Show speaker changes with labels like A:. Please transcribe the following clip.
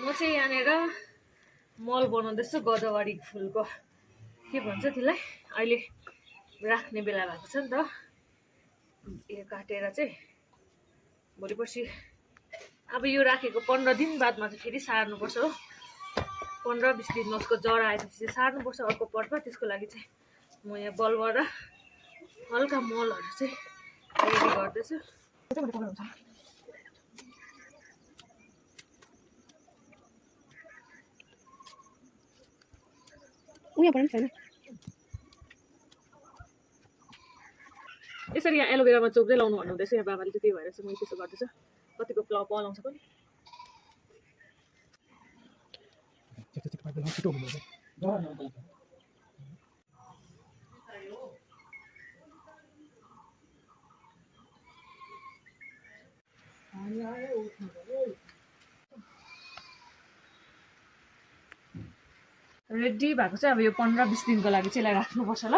A: म चाहिँ यहाँनिर मल बनाउँदैछु गदावरी फुलको के भन्छ त्यसलाई अहिले राख्ने बेला भएको छ नि त यो काटेर चाहिँ भोलि पर्सि अब यो राखेको 15 दिन बादमा चाहिँ फेरि सार्नुपर्छ हो 15-20 दिनमा उसको जरा आएपछि सार्नुपर्छ अर्को पटमा त्यसको लागि चाहिँ म यहाँ बलुवा र हल्का मलहरू चाहिँ रेडी गर्दैछु यसरी यहाँ एलोभेरामा चोप्दै लाउनु भन्नुहुँदैछ यहाँ बाबाले चाहिँ त्यही भएर चाहिँ मैले त्यसो गर्दैछु कतिको पलाउँछ पनि रेडी भएको चाहिँ अब यो 15-20 दिनको लागि चाहिँ यसलाई राख्नुपर्छ ल